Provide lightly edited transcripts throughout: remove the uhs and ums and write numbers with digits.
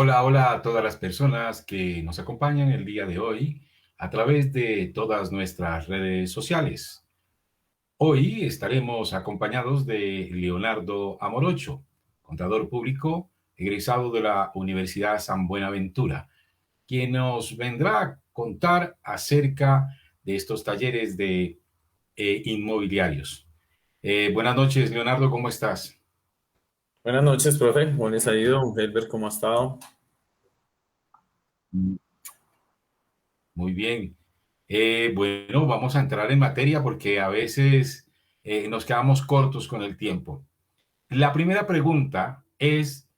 Hola, hola a todas las personas que nos acompañan el día de hoy a través de todas nuestras redes sociales. Hoy estaremos acompañados de Leonardo Amorocho, contador público egresado de la Universidad San Buenaventura, quien nos vendrá a contar acerca de estos talleres de inmobiliarios. Buenas noches, Leonardo, ¿cómo estás? Buenas noches, profe. ¿Cómo les ha ido? Helber, ¿cómo ha estado? Muy bien. Bueno, vamos a entrar en materia porque a veces nos quedamos cortos con el tiempo. La primera pregunta es,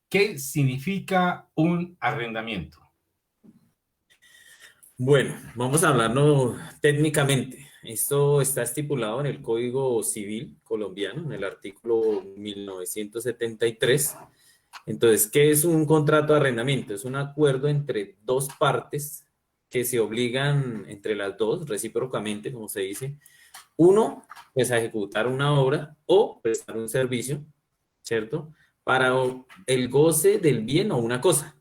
¿qué significa un arrendamiento? Bueno, vamos a hablarlo técnicamente. Esto está estipulado en el Código Civil colombiano, en el artículo 1973. Entonces, ¿qué es un contrato de arrendamiento? Es un acuerdo entre dos partes que se obligan entre las dos, recíprocamente, como se dice, uno, pues a ejecutar una obra o prestar un servicio, ¿cierto? Para el goce del bien o una cosa.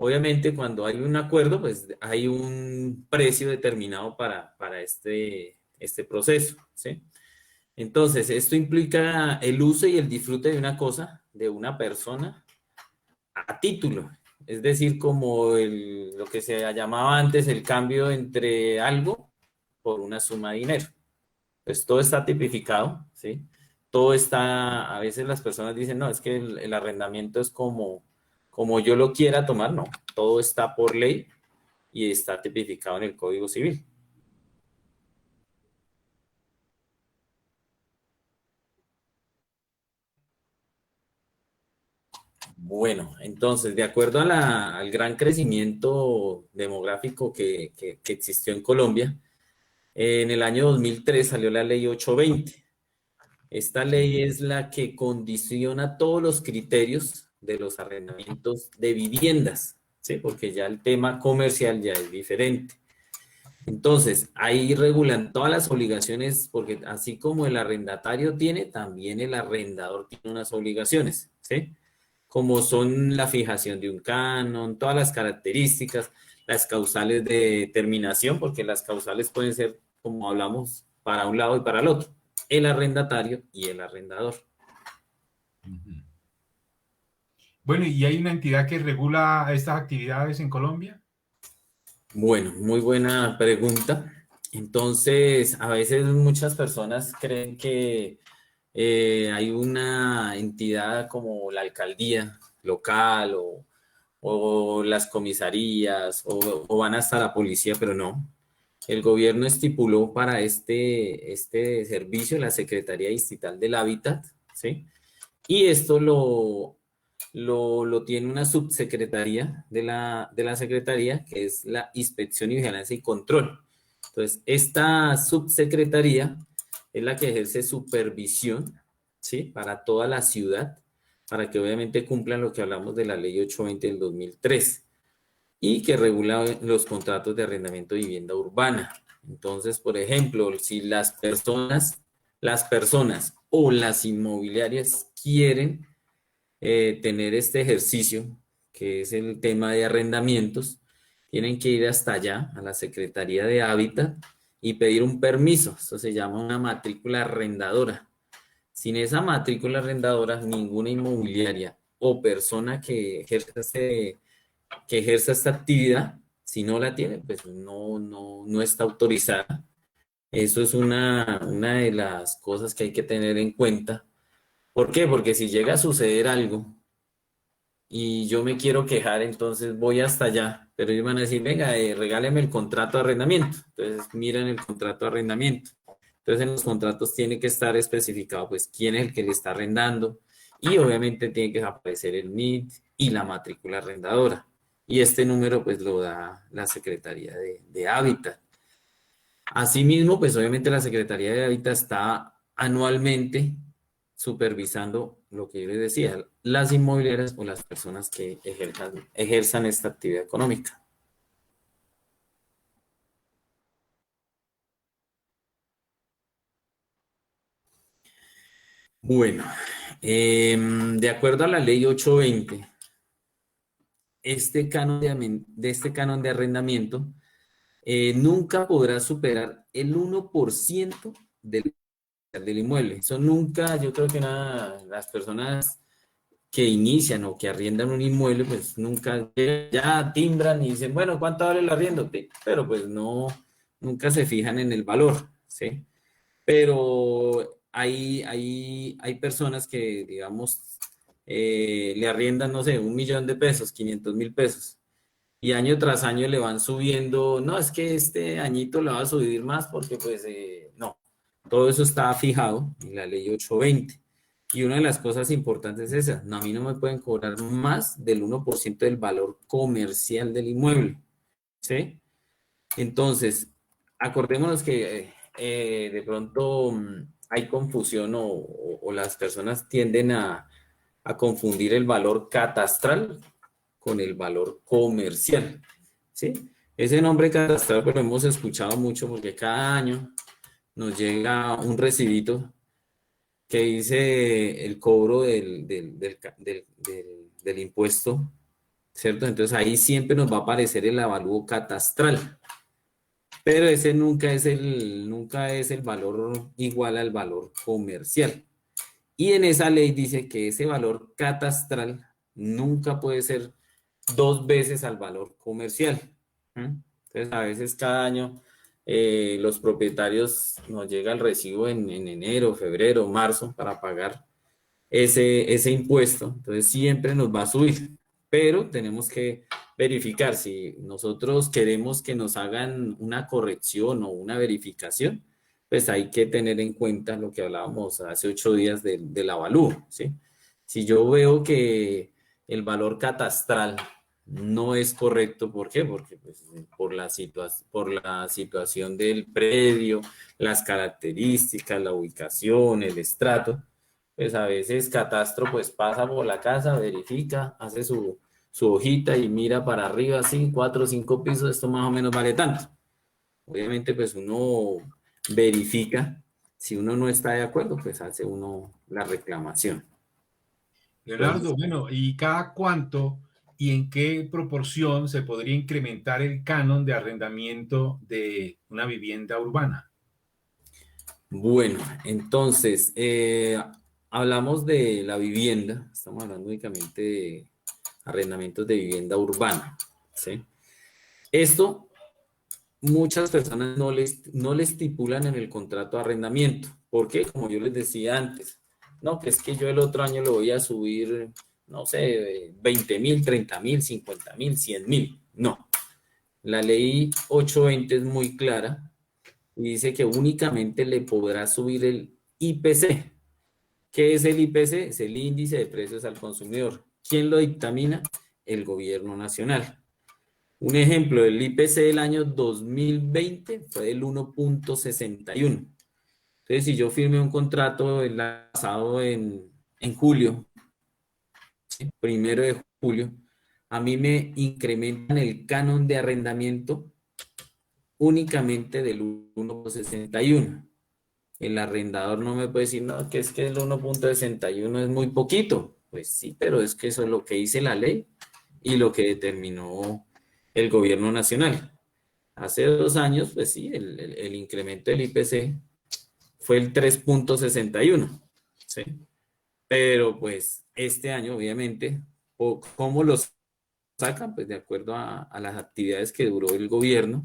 Obviamente, cuando hay un acuerdo, pues hay un precio determinado para este proceso, ¿sí? Entonces, esto implica el uso y el disfrute de una cosa, de una persona, a título. Es decir, como lo que se llamaba antes el cambio entre algo por una suma de dinero. Pues todo está tipificado, ¿sí? Todo está, a veces las personas dicen, no, es que el arrendamiento es como yo lo quiera tomar, no. Todo está por ley y está tipificado en el Código Civil. Bueno, entonces, de acuerdo al gran crecimiento demográfico que existió en Colombia, en el año 2003 salió la ley 820. Esta ley Sí. es la que condiciona todos los criterios de los arrendamientos de viviendas, ¿sí? Porque ya el tema comercial ya es diferente. Entonces, ahí regulan todas las obligaciones, porque así como el arrendatario tiene, también el arrendador tiene unas obligaciones, ¿sí? Como son la fijación de un canon, todas las características, las causales de terminación, porque las causales pueden ser, como hablamos, para un lado y para el otro, el arrendatario y el arrendador. Ujú. Bueno, ¿y hay una entidad que regula estas actividades en Colombia? Bueno, muy buena pregunta. Entonces, a veces muchas personas creen que hay una entidad como la alcaldía local o las comisarías o van hasta la policía, pero no. El gobierno estipuló para este servicio la Secretaría Distrital del Hábitat, ¿sí? Y esto lo tiene una subsecretaría de la Secretaría, que es la Inspección y Vigilancia y Control. Entonces, esta subsecretaría es la que ejerce supervisión, ¿sí? Para toda la ciudad, para que obviamente cumplan lo que hablamos de la Ley 820 del 2003 y que regula los contratos de arrendamiento de vivienda urbana. Entonces, por ejemplo, si las personas o las inmobiliarias quieren tener este ejercicio, que es el tema de arrendamientos, tienen que ir hasta allá, a la Secretaría de Hábitat, y pedir un permiso. Eso se llama una matrícula arrendadora. Sin esa matrícula arrendadora, ninguna inmobiliaria o persona que ejerza esta actividad, si no la tiene, pues no está autorizada. Eso es una de las cosas que hay que tener en cuenta. ¿Por qué? Porque si llega a suceder algo y yo me quiero quejar, entonces voy hasta allá, pero ellos van a decir, venga, regáleme el contrato de arrendamiento. Entonces miran el contrato de arrendamiento. Entonces en los contratos tiene que estar especificado, pues, quién es el que le está arrendando y obviamente tiene que aparecer el NIT y la matrícula arrendadora. Y este número, pues, lo da la Secretaría de Hábitat. Asimismo, pues obviamente la Secretaría de Hábitat está anualmente supervisando lo que yo les decía, las inmobiliarias o las personas que ejerzan esta actividad económica. Bueno, de acuerdo a la ley 820, este canon de arrendamiento nunca podrá superar el 1% del inmueble. Eso nunca, yo creo que nada, las personas que inician o que arriendan un inmueble, pues nunca ya timbran y dicen, bueno, ¿cuánto vale el arriendo? Pero pues no, nunca se fijan en el valor, ¿sí? Pero hay personas que, digamos, le arriendan, no sé, 1.000.000 de pesos, 500.000 pesos, y año tras año le van subiendo, no, es que este añito le va a subir más porque pues no, todo eso está fijado en la ley 820. Y una de las cosas importantes es esa, no, a mí no me pueden cobrar más del 1% del valor comercial del inmueble, ¿sí? Entonces, acordémonos que de pronto hay confusión o las personas tienden a confundir el valor catastral con el valor comercial, ¿sí? Ese nombre catastral pues, lo hemos escuchado mucho porque cada año nos llega un recibito que dice el cobro del impuesto, ¿cierto? Entonces ahí siempre nos va a aparecer el avalúo catastral, pero ese nunca es el valor igual al valor comercial. Y en esa ley dice que ese valor catastral nunca puede ser dos veces al valor comercial. Entonces, a veces cada año los propietarios nos llega el recibo en enero, febrero, marzo para pagar ese impuesto. Entonces, siempre nos va a subir, pero tenemos que verificar si nosotros queremos que nos hagan una corrección o una verificación, pues hay que tener en cuenta lo que hablábamos hace 8 días del avalúo, ¿sí? Si yo veo que el valor catastral no es correcto, ¿por qué? Porque pues, por la situación del predio, las características, la ubicación, el estrato, pues a veces Catastro pues pasa por la casa, verifica, hace su hojita y mira para arriba, así, 4 o 5 pisos, esto más o menos vale tanto. Obviamente pues uno verifica, si uno no está de acuerdo, pues hace uno la reclamación. Leonardo, Entonces, bueno, ¿y cada cuánto y en qué proporción se podría incrementar el canon de arrendamiento de una vivienda urbana? bueno, entonces, hablamos de la vivienda, estamos hablando únicamente de arrendamientos de vivienda urbana, ¿sí? Esto muchas personas no le estipulan en el contrato de arrendamiento. ¿Por qué? Como yo les decía antes, no, que es que yo el otro año le voy a subir, no sé, 20.000, 30.000, 50.000, 100.000. No, la ley 820 es muy clara y dice que únicamente le podrá subir el IPC. ¿Qué es el IPC? Es el índice de precios al consumidor. ¿Quién lo dictamina? El gobierno nacional. Un ejemplo, el IPC del año 2020 fue del 1.61. Entonces, si yo firmé un contrato el pasado en julio, ¿sí? 1 de julio, a mí me incrementan el canon de arrendamiento únicamente del 1.61. El arrendador no me puede decir, no, que el 1.61 es muy poquito. Pues sí, pero es que eso es lo que dice la ley y lo que determinó el gobierno nacional. Hace 2 años, pues sí, el incremento del IPC fue el 3.61, ¿sí? Pero pues este año, obviamente, ¿cómo los sacan? Pues de acuerdo a las actividades que duró el gobierno,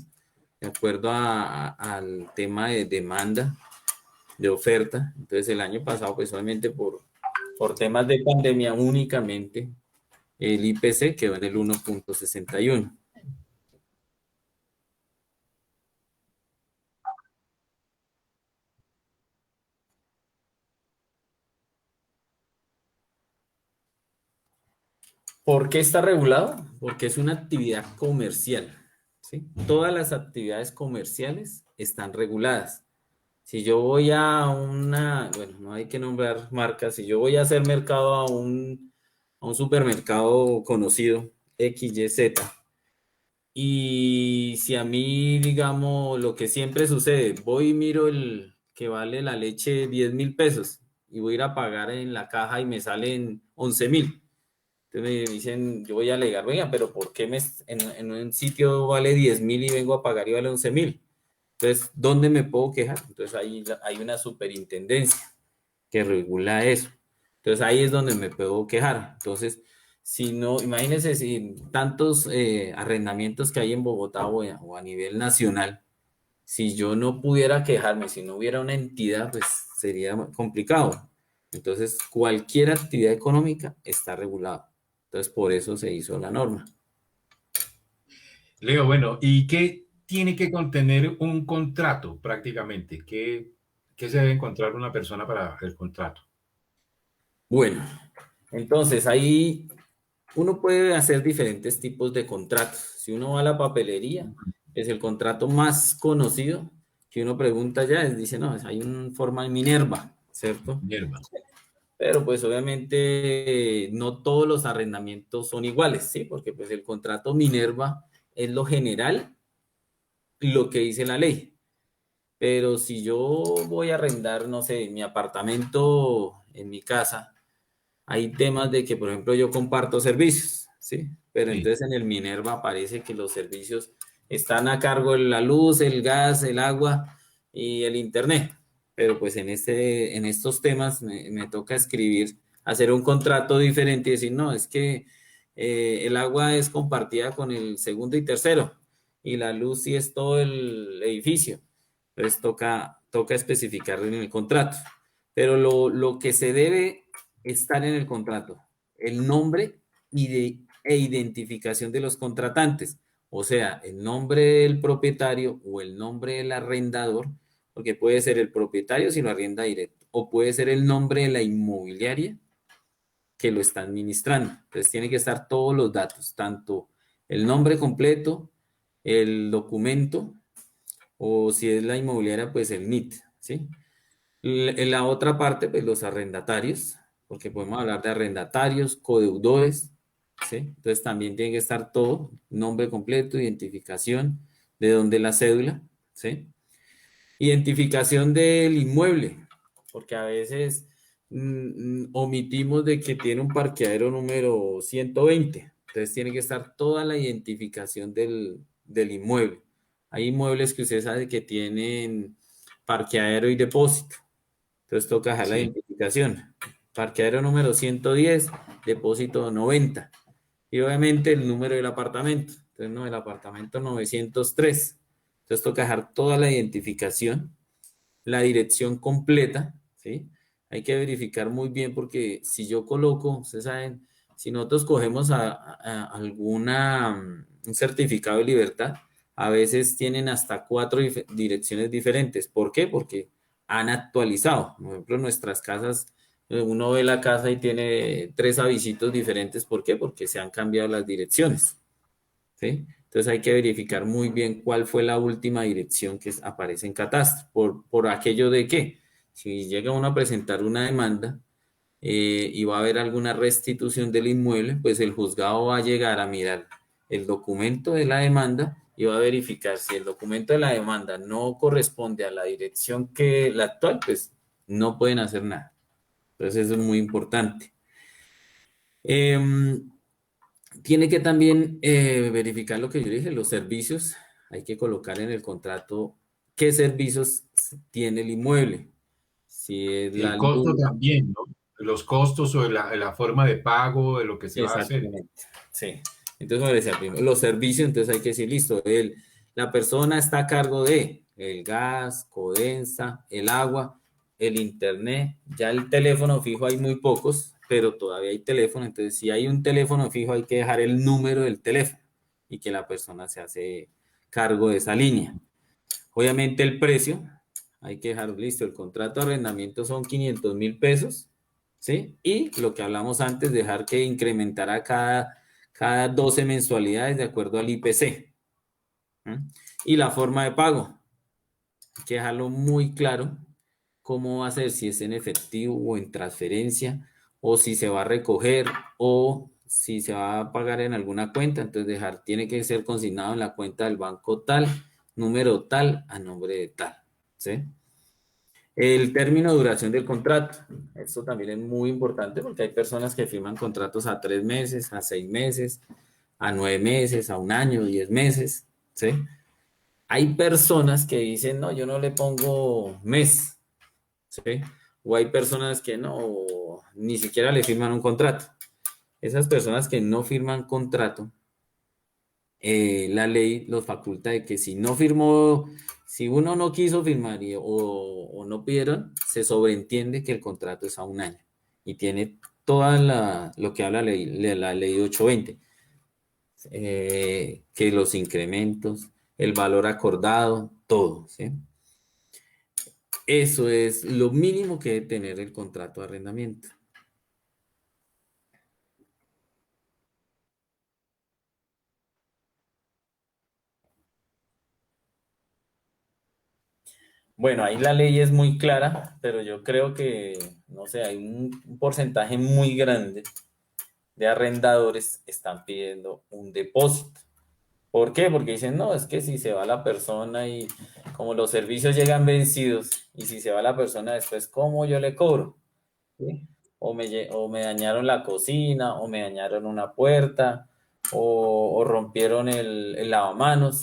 de acuerdo al tema de demanda, de oferta. Entonces el año pasado, pues obviamente por temas de pandemia únicamente, el IPC quedó en el 1.61. ¿Por qué está regulado? Porque es una actividad comercial, ¿sí? Todas las actividades comerciales están reguladas. Si yo voy a bueno, no hay que nombrar marcas, si yo voy a hacer mercado a un supermercado conocido, XYZ, y si a mí, digamos, lo que siempre sucede, voy y miro el que vale la leche 10.000 pesos y voy a ir a pagar en la caja y me salen 11.000. Entonces me dicen, yo voy a alegar, venga, pero ¿por qué en un sitio vale 10.000 y vengo a pagar y vale 11.000? Entonces, ¿dónde me puedo quejar? Entonces ahí hay una superintendencia que regula eso. Entonces ahí es donde me puedo quejar. Entonces, si no, imagínense si tantos arrendamientos que hay en Bogotá o a nivel nacional, si yo no pudiera quejarme, si no hubiera una entidad, pues sería complicado. Entonces, cualquier actividad económica está regulada. Entonces, por eso se hizo la norma. Leo, bueno, ¿y qué tiene que contener un contrato prácticamente? ¿Qué se debe encontrar una persona para el contrato? Bueno, entonces ahí uno puede hacer diferentes tipos de contratos. Si uno va a la papelería, es el contrato más conocido que uno pregunta ya, dice, no, hay un forma Minerva, ¿cierto? Hierba. Pero pues obviamente no todos los arrendamientos son iguales, ¿sí? Porque pues el contrato Minerva es lo general, lo que dice la ley. Pero si yo voy a arrendar, no sé, mi apartamento en mi casa, hay temas de que, por ejemplo, yo comparto servicios, ¿sí? Pero Sí. entonces en el Minerva aparece que los servicios están a cargo de la luz, el gas, el agua y el internet. Pero pues en estos temas me toca escribir, hacer un contrato diferente y decir, no, es que el agua es compartida con el segundo y tercero y la luz sí es todo el edificio. Entonces toca especificarlo en el contrato. Pero lo que se debe estar en el contrato, el nombre e identificación de los contratantes, o sea, el nombre del propietario o el nombre del arrendador, porque puede ser el propietario si lo arrienda directo, o puede ser el nombre de la inmobiliaria que lo está administrando. Entonces tiene que estar todos los datos, tanto el nombre completo, el documento, o si es la inmobiliaria, pues el NIT, ¿sí? En la otra parte, pues los arrendatarios, porque podemos hablar de arrendatarios, codeudores, ¿sí? Entonces también tiene que estar todo, nombre completo, identificación, de dónde la cédula, ¿sí? Identificación del inmueble, porque a veces omitimos de que tiene un parqueadero número 120, entonces tiene que estar toda la identificación del inmueble. Hay inmuebles que usted sabe que tienen parqueadero y depósito. Entonces toca dejar la Sí. identificación. Parqueadero número 110, depósito 90. Y obviamente el número del apartamento. Entonces, no, el apartamento 903. Entonces toca dejar toda la identificación, la dirección completa, ¿sí? Hay que verificar muy bien porque si yo coloco, ustedes saben, si nosotros cogemos un certificado de libertad, a veces tienen hasta cuatro direcciones diferentes. ¿Por qué? Porque han actualizado. Por ejemplo, nuestras casas, uno ve la casa y tiene tres avisitos diferentes. ¿Por qué? Porque se han cambiado las direcciones. ¿Sí? Entonces hay que verificar muy bien cuál fue la última dirección que aparece en catastro. Por aquello de que si llega uno a presentar una demanda y va a haber alguna restitución del inmueble, pues el juzgado va a llegar a mirar el documento de la demanda y va a verificar si el documento de la demanda no corresponde a la dirección que la actual, pues no pueden hacer nada. Entonces eso es muy importante. Tiene que también verificar lo que yo dije, los servicios. Hay que colocar en el contrato qué servicios tiene el inmueble. Si es El la costo luz, también, ¿no? Los costos o la forma de pago de lo que se va a hacer. exactamente. Sí. Entonces, como decía, primero, los servicios, entonces hay que decir, listo, la persona está a cargo de el gas, Codensa, el agua, el internet. Ya el teléfono fijo hay muy pocos, pero todavía hay teléfono. Entonces, si hay un teléfono fijo, hay que dejar el número del teléfono y que la persona se hace cargo de esa línea. Obviamente el precio, hay que dejar listo, el contrato de arrendamiento son 500.000 pesos, ¿sí? Y lo que hablamos antes, dejar que incrementara cada 12 mensualidades de acuerdo al IPC. ¿Mm? Y la forma de pago, hay que dejarlo muy claro cómo va a ser, si es en efectivo o en transferencia, o si se va a recoger, o si se va a pagar en alguna cuenta. Entonces tiene que ser consignado en la cuenta del banco tal, número tal, a nombre de tal, ¿sí? El término de duración del contrato. Esto también es muy importante porque hay personas que firman contratos a 3 meses, a 6 meses, a 9 meses, a un año, 10 meses, ¿sí? Hay personas que dicen, no, yo no le pongo mes, ¿sí? O hay personas que no, ni siquiera le firman un contrato. Esas personas que no firman contrato, la ley los faculta de que si no firmó, si uno no quiso firmar o no pidieron, se sobreentiende que el contrato es a un año y tiene lo que habla la ley 820, que los incrementos, el valor acordado, todo, ¿sí? Eso es lo mínimo que debe tener el contrato de arrendamiento. Bueno, ahí la ley es muy clara, pero yo creo que, no sé, hay un porcentaje muy grande de arrendadores están pidiendo un depósito. ¿Por qué? Porque dicen, no, es que si se va la persona y como los servicios llegan vencidos y si se va la persona después, ¿cómo yo le cobro? ¿Sí? O me dañaron la cocina, o me dañaron una puerta, o rompieron el lavamanos.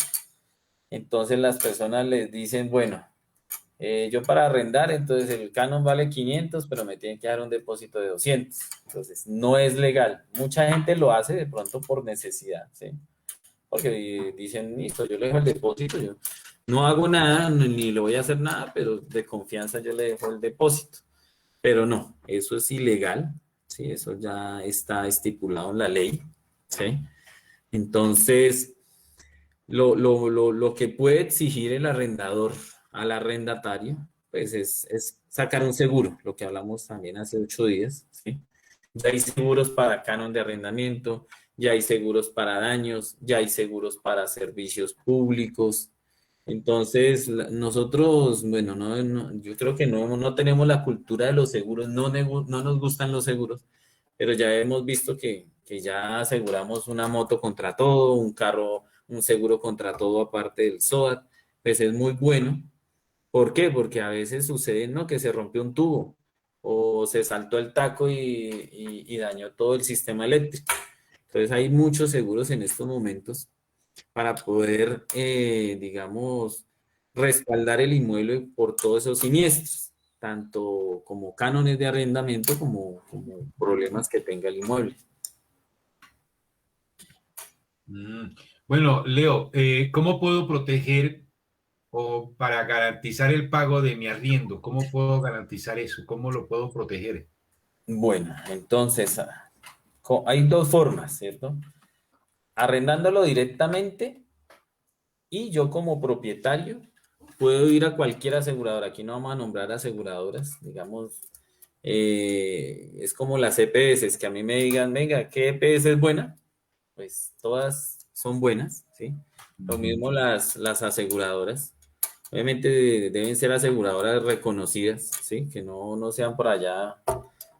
Entonces las personas les dicen, bueno, yo para arrendar, entonces el canon vale 500, pero me tienen que dar un depósito de 200. Entonces no es legal. Mucha gente lo hace de pronto por necesidad, ¿sí? Porque dicen, listo, yo le dejo el depósito, yo no hago nada, ni le voy a hacer nada, pero de confianza yo le dejo el depósito. Pero no, eso es ilegal, ¿sí? Eso ya está estipulado en la ley, ¿sí? Entonces, lo que puede exigir el arrendador al arrendatario, pues es sacar un seguro, lo que hablamos también hace 8 días, ¿sí? Ya hay seguros para canon de arrendamiento, ya hay seguros para daños, ya hay seguros para servicios públicos. Entonces, nosotros, bueno, yo creo que no tenemos la cultura de los seguros, no nos gustan los seguros, pero ya hemos visto que ya aseguramos una moto contra todo, un carro, un seguro contra todo aparte del SOAT, pues es muy bueno. ¿Por qué? Porque a veces sucede, ¿no? Que se rompió un tubo o se saltó el taco y dañó todo el sistema eléctrico. Entonces hay muchos seguros en estos momentos para poder, digamos, respaldar el inmueble por todos esos siniestros, tanto como cánones de arrendamiento como problemas que tenga el inmueble. Mm. Bueno, Leo, ¿cómo puedo proteger o para garantizar el pago de mi arriendo? ¿Cómo puedo garantizar eso? ¿Cómo lo puedo proteger? Bueno, entonces hay dos formas, ¿cierto? Arrendándolo directamente y yo como propietario puedo ir a cualquier aseguradora. Aquí no vamos a nombrar aseguradoras, digamos, es como las EPS, que a mí me digan, venga, ¿qué EPS es buena? Pues todas son buenas, ¿sí? Lo Ujú. mismo las aseguradoras. Obviamente deben ser aseguradoras reconocidas, ¿sí? Que no sean por allá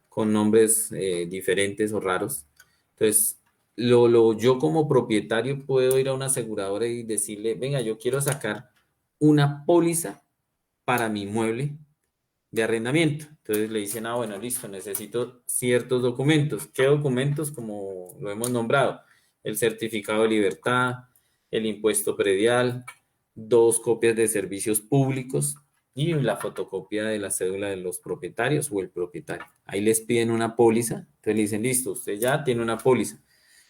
con nombres diferentes o raros. Entonces, yo como propietario puedo ir a una aseguradora y decirle, venga, yo quiero sacar una póliza para mi inmueble de arrendamiento. Entonces le dicen, ah, bueno, listo, necesito ciertos documentos. ¿Qué documentos? Como lo hemos nombrado, el certificado de libertad, el impuesto predial, 2 copias de servicios públicos y la fotocopia de la cédula de los propietarios o el propietario. Ahí les piden una póliza, entonces le dicen, listo, usted ya tiene una póliza.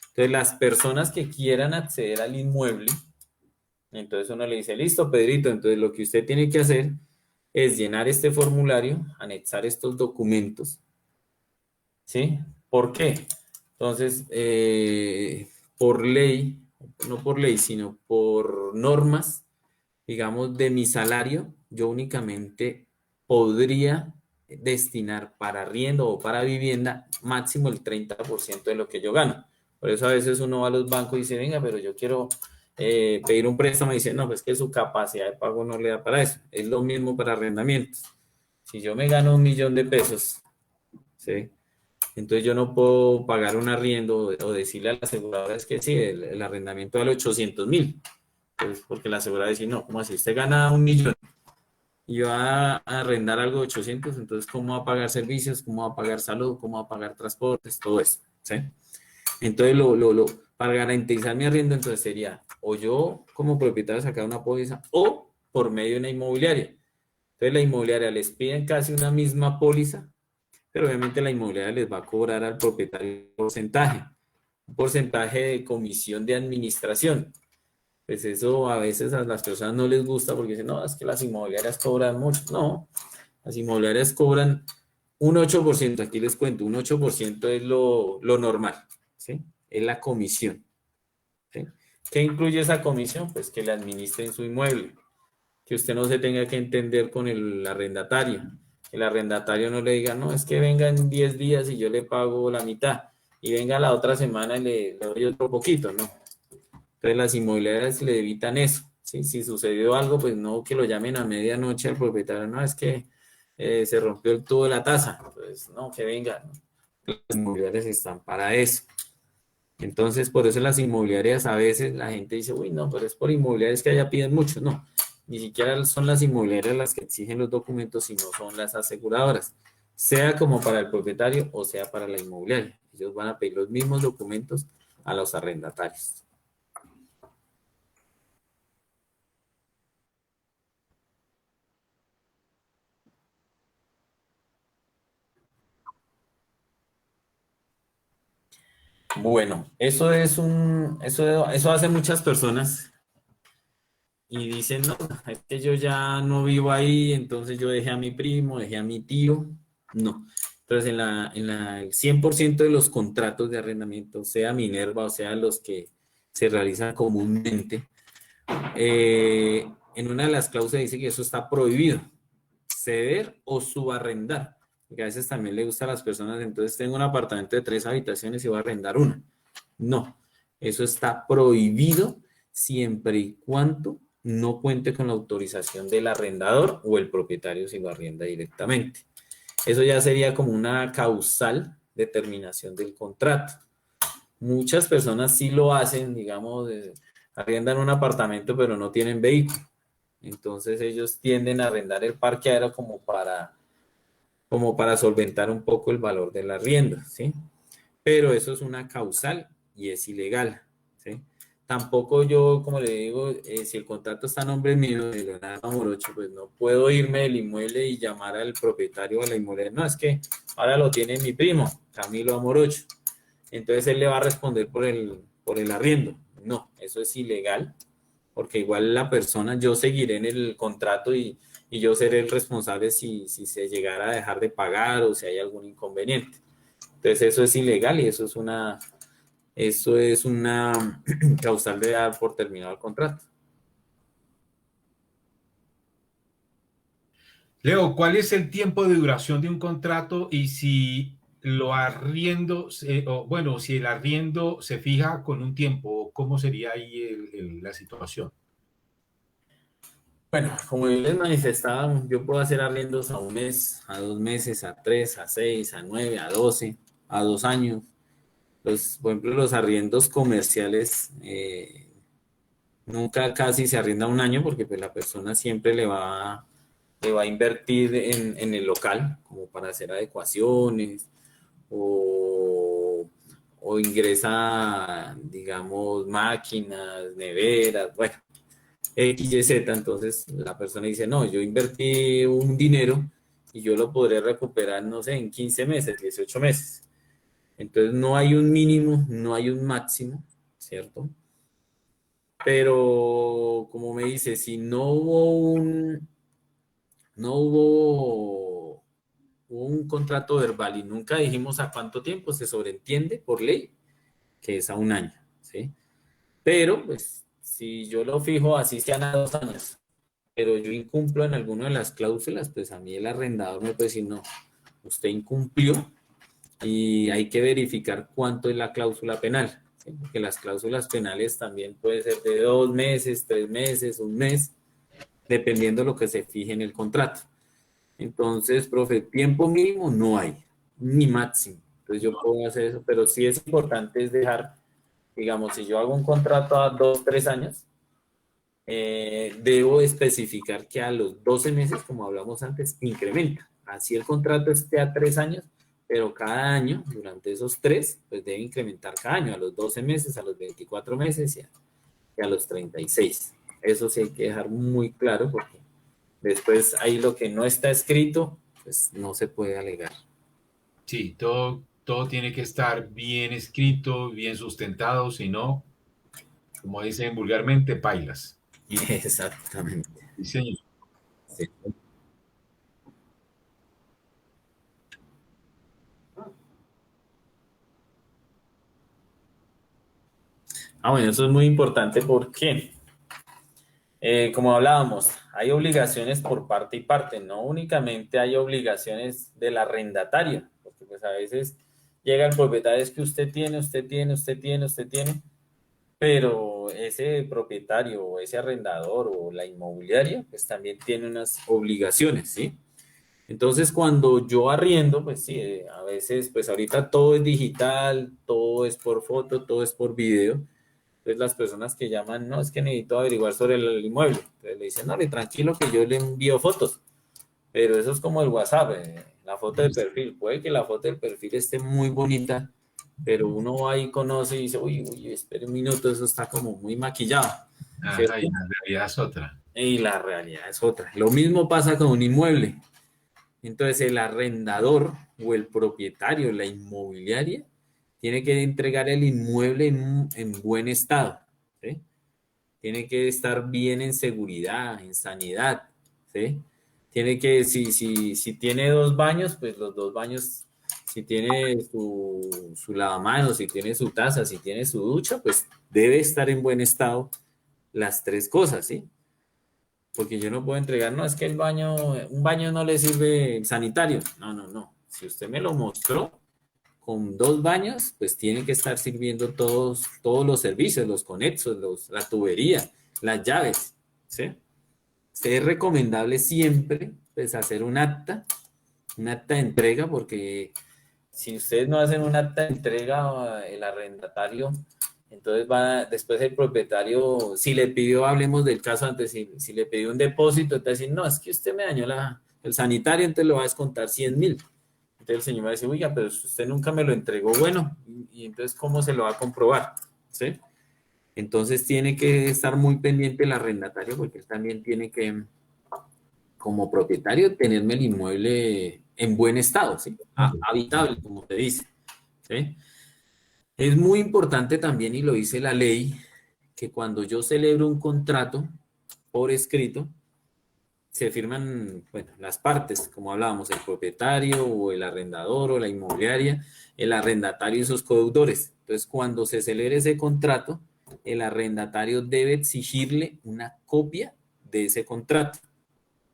Entonces las personas que quieran acceder al inmueble, entonces uno le dice, listo, Pedrito, entonces lo que usted tiene que hacer es llenar este formulario, anexar estos documentos, ¿sí? ¿Por qué? Entonces, por ley, no por ley, sino por normas, digamos, de mi salario, yo únicamente podría destinar para arriendo o para vivienda máximo el 30% de lo que yo gano. Por eso a veces uno va a los bancos y dice, venga, pero yo quiero pedir un préstamo y dice, no, pues que su capacidad de pago no le da para eso. Es lo mismo para arrendamientos. Si yo me gano 1 millón de pesos, ¿sí? Entonces yo no puedo pagar un arriendo o decirle a la aseguradora es que sí, el arrendamiento vale 800.000. Pues porque la aseguradora dice, no, ¿cómo así? Usted gana 1 millón y va a arrendar algo de 800, entonces ¿cómo va a pagar servicios? ¿Cómo va a pagar salud? ¿Cómo va a pagar transportes? Todo eso, ¿sí? Entonces, para garantizar mi arriendo, entonces sería o yo como propietario sacar una póliza o por medio de una inmobiliaria. Entonces, la inmobiliaria les piden casi una misma póliza, pero obviamente la inmobiliaria les va a cobrar al propietario un porcentaje de comisión de administración. Pues eso a veces a las personas no les gusta porque dicen, no, es que las inmobiliarias cobran mucho. No, las inmobiliarias cobran un 8%. Aquí les cuento, un 8% es lo normal, ¿sí? Es la comisión, ¿sí? ¿Qué incluye esa comisión? Pues que le administren su inmueble, que usted no se tenga que entender con el arrendatario. El arrendatario no le diga, no, es que venga en 10 días y yo le pago la mitad, y venga la otra semana y le doy otro poquito, ¿no? Entonces las inmobiliarias le evitan eso, ¿sí? Si sucedió algo, pues no que lo llamen a medianoche al propietario, no, es que se rompió el tubo de la taza, pues no, que venga, ¿no? Las inmobiliarias están para eso. Entonces, por eso las inmobiliarias a veces la gente dice, uy, no, pero es por inmobiliarias que allá piden mucho. No, ni siquiera son las inmobiliarias las que exigen los documentos, sino son las aseguradoras, sea como para el propietario o sea para la inmobiliaria. Ellos van a pedir los mismos documentos a los arrendatarios. Bueno, eso hace muchas personas y dicen, no, es que yo ya no vivo ahí, entonces yo dejé a mi primo, dejé a mi tío. No. Entonces, el 100% de los contratos de arrendamiento, sea Minerva o sea los que se realizan comúnmente, en una de las cláusulas dice que eso está prohibido, ceder o subarrendar, porque a veces también le gusta a las personas, entonces tengo un apartamento de 3 habitaciones y voy a arrendar una. No, eso está prohibido siempre y cuando no cuente con la autorización del arrendador o el propietario si lo arrienda directamente. Eso ya sería como una causal de terminación del contrato. Muchas personas sí lo hacen, digamos, arriendan un apartamento pero no tienen vehículo. Entonces ellos tienden a arrendar el parqueadero como para solventar un poco el valor del arriendo, ¿sí? Pero eso es una causal y es ilegal, ¿sí? Tampoco yo, como le digo, si el contrato está a nombre mío de Leonardo Morocho, pues no puedo irme del inmueble y llamar al propietario de la inmueble. No, es que ahora lo tiene mi primo, Camilo Amorocho. Entonces él le va a responder por el arriendo. No, eso es ilegal, porque igual la persona, yo seguiré en el contrato y yo seré el responsable si se llegara a dejar de pagar o si hay algún inconveniente. Entonces eso es ilegal y eso es una causal de dar por terminado el contrato. Leo, ¿cuál es el tiempo de duración de un contrato y si lo arriendo, o, bueno, si el arriendo se fija con un tiempo, ¿cómo sería ahí la situación? Bueno, como yo les manifestaba, yo puedo hacer arriendos a 1 mes, a 2 meses, a 3, a 6, a 9, a 12, a 2 años. Por ejemplo, los arriendos comerciales nunca casi se arrienda 1 año porque pues, la persona siempre le va a invertir en el local como para hacer adecuaciones o ingresa, digamos, máquinas, neveras, bueno, X, Y, Z. Entonces la persona dice, no, yo invertí un dinero y yo lo podré recuperar, no sé, en 15 meses, 18 meses. Entonces no hay un mínimo, no hay un máximo, ¿cierto? Pero como me dice, si no hubo un contrato verbal y nunca dijimos a cuánto tiempo, se sobreentiende por ley que es a 1 año, ¿sí? Pero, pues, si yo lo fijo así sean a 2 años, pero yo incumplo en alguna de las cláusulas, pues a mí el arrendador me puede decir, no, usted incumplió y hay que verificar cuánto es la cláusula penal, ¿sí? Porque las cláusulas penales también pueden ser de 2 meses, 3 meses, 1 mes, dependiendo de lo que se fije en el contrato. Entonces, profe, tiempo mínimo no hay, ni máximo. Entonces yo puedo hacer eso, pero sí es importante es dejar, digamos, si yo hago un contrato a 2, 3 años, debo especificar que a los 12 meses, como hablamos antes, incrementa. Así el contrato esté a 3 años, pero cada año, durante esos 3, pues debe incrementar cada año, a los 12 meses, a los 24 meses y a los 36. Eso sí hay que dejar muy claro porque después ahí lo que no está escrito, pues no se puede alegar. Sí, todo tiene que estar bien escrito, bien sustentado, si no, como dicen vulgarmente, pailas. Exactamente. Sí, señor. Sí. Bueno, eso es muy importante porque, como hablábamos, hay obligaciones por parte y parte, no únicamente hay obligaciones del arrendatario, porque pues a veces llega el propietario, es que usted tiene, pero ese propietario o ese arrendador o la inmobiliaria, pues también tiene unas obligaciones, ¿sí? Entonces, cuando yo arriendo, pues sí, a veces, pues ahorita todo es digital, todo es por foto, todo es por video. Entonces, las personas que llaman, no, es que necesito averiguar sobre el inmueble. Entonces, le dicen, no, tranquilo que yo le envío fotos. Pero eso es como el WhatsApp, la foto de perfil. Puede que la foto del perfil esté muy bonita, pero uno ahí conoce y dice, uy, espere un minuto, eso está como muy maquillado, Ajá, y ¿cierto? la realidad es otra. Y la realidad es otra. Lo mismo pasa con un inmueble. Entonces el arrendador o el propietario, la inmobiliaria, tiene que entregar el inmueble en buen estado, ¿sí? Tiene que estar bien en seguridad, en sanidad, ¿sí? Tiene que, si tiene 2 baños, pues los 2 baños, si tiene su lavamanos, si tiene su taza, si tiene su ducha, pues debe estar en buen estado las 3 cosas, ¿sí? Porque yo no puedo entregar, no, es que un baño no le sirve el sanitario. No, no, no. Si usted me lo mostró con 2 baños, pues tiene que estar sirviendo todos los servicios, los conexos, la tubería, las llaves, ¿sí? Es recomendable siempre, pues, hacer un acta de entrega, porque si ustedes no hacen un acta de entrega, el arrendatario, entonces después el propietario, si le pidió, hablemos del caso antes, si le pidió un depósito, entonces decir, no, es que usted me dañó el sanitario, entonces le va a descontar 100.000. Entonces el señor va a decir, oiga, pero usted nunca me lo entregó, bueno, y entonces ¿cómo se lo va a comprobar? ¿Sí? Entonces tiene que estar muy pendiente el arrendatario porque él también tiene que, como propietario, tenerme el inmueble en buen estado, ¿sí? Habitable, como te dice, ¿sí? Es muy importante también, y lo dice la ley, que cuando yo celebro un contrato por escrito, se firman, bueno, las partes, como hablábamos, el propietario o el arrendador o la inmobiliaria, el arrendatario y sus codeudores. Entonces, cuando se celebre ese contrato, el arrendatario debe exigirle una copia de ese contrato.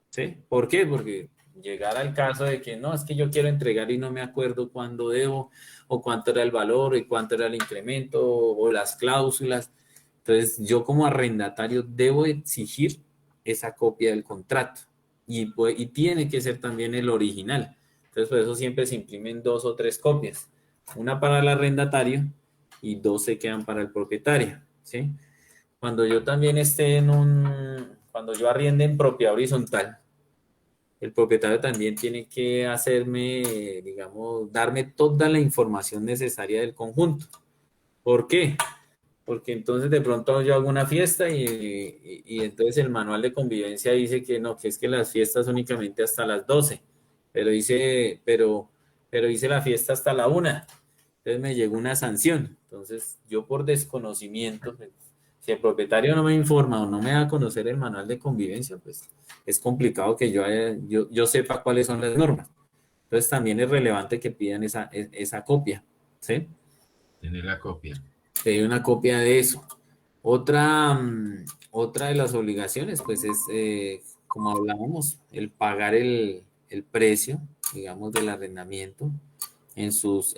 ¿Sí? ¿Por qué? Porque llegar al caso de que no, es que yo quiero entregar y no me acuerdo cuándo debo, o cuánto era el valor, y cuánto era el incremento, o las cláusulas. Entonces, yo como arrendatario debo exigir esa copia del contrato y tiene que ser también el original. Entonces, por eso siempre se imprimen 2 o 3 copias. Una para el arrendatario y 2 se quedan para el propietario, ¿sí? Cuando yo también esté cuando yo arriende en propiedad horizontal, el propietario también tiene que hacerme, digamos, darme toda la información necesaria del conjunto. ¿Por qué? Porque entonces de pronto yo hago una fiesta y entonces el manual de convivencia dice que no, que es que las fiestas únicamente hasta las 12, pero hice la fiesta hasta la 1. Entonces me llegó una sanción. Entonces yo por desconocimiento, pues, si el propietario no me informa o no me da a conocer el manual de convivencia, pues es complicado que yo sepa cuáles son las normas. Entonces también es relevante que pidan esa copia, ¿sí? Tener la copia. Pedir una copia de eso. Otra de las obligaciones, pues es, como hablábamos, el pagar el precio, digamos, del arrendamiento en sus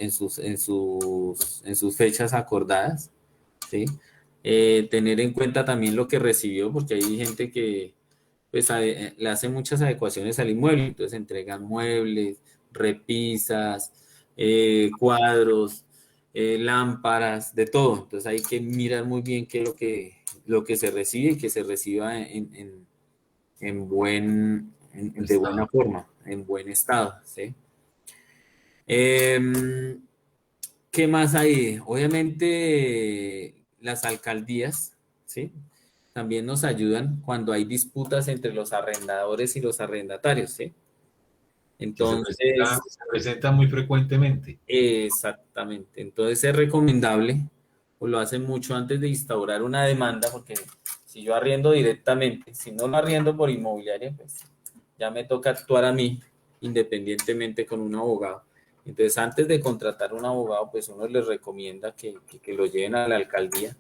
fechas acordadas, ¿sí? Tener en cuenta también lo que recibió, porque hay gente que pues le hace muchas adecuaciones al inmueble, entonces entregan muebles, repisas, cuadros, lámparas, de todo. Entonces hay que mirar muy bien qué es lo que se recibe y que se reciba de buena Estado. forma, en buen estado, ¿sí? Em, ¿Qué más hay? Obviamente las alcaldías, ¿sí? También nos ayudan cuando hay disputas entre los arrendadores y los arrendatarios, ¿sí? Que Entonces, se presenta muy frecuentemente. exactamente. Entonces es recomendable, o lo hacen mucho antes de instaurar una demanda, porque si yo arriendo directamente, si no lo arriendo por inmobiliaria, pues ya me toca actuar a mí independientemente con un abogado. Entonces, antes de contratar un abogado, pues uno les recomienda que lo lleven a la alcaldía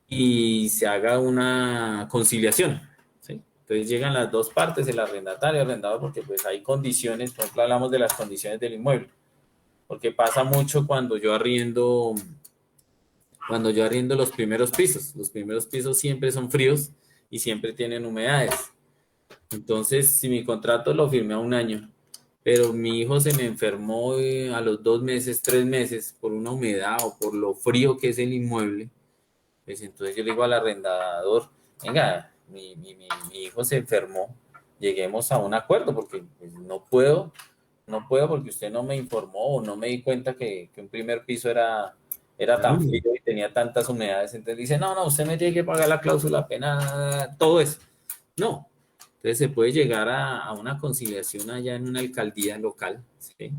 y se haga una conciliación, ¿sí? Entonces llegan las dos partes, el arrendatario y el arrendador, porque pues hay condiciones, por ejemplo, hablamos de las condiciones del inmueble, porque pasa mucho cuando yo arriendo los primeros pisos siempre son fríos y siempre tienen humedades. Entonces, si mi contrato lo firmé a un año, pero mi hijo se me enfermó a los 2 meses, 3 meses por una humedad o por lo frío que es el inmueble, pues entonces yo le digo al arrendador, venga, mi hijo se enfermó, lleguemos a un acuerdo porque pues, no puedo porque usted no me informó o no me di cuenta que un primer piso era tan Claro. frío y tenía tantas humedades. Entonces dice, no, usted me tiene que pagar la cláusula pena, todo eso. No. Entonces se puede llegar a una conciliación allá en una alcaldía local, ¿sí?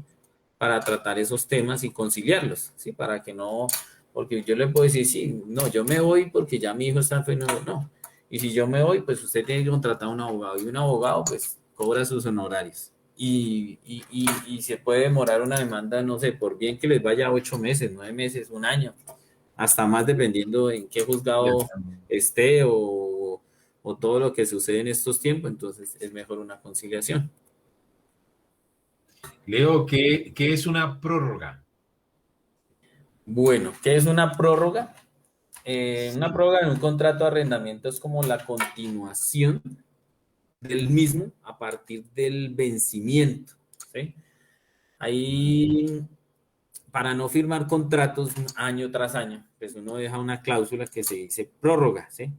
Para tratar esos temas y conciliarlos, ¿sí? Para que no, porque yo le puedo decir, sí, no, yo me voy porque ya mi hijo está enfermo, no. Y si yo me voy, pues usted tiene que contratar a un abogado y un abogado, pues, cobra sus honorarios. Y se puede demorar una demanda, no sé, por bien que les vaya 8 meses, 9 meses, un año, hasta más dependiendo en qué Ya juzgado estamos. esté o todo lo que sucede en estos tiempos, entonces es mejor una conciliación. Leo que es una prórroga. Bueno, ¿qué es una prórroga? Una Sí. prórroga en un contrato de arrendamiento es como la continuación del mismo a partir del vencimiento, ¿sí? Ahí, para no firmar contratos año tras año, pues uno deja una cláusula que se dice prórroga, ¿sí?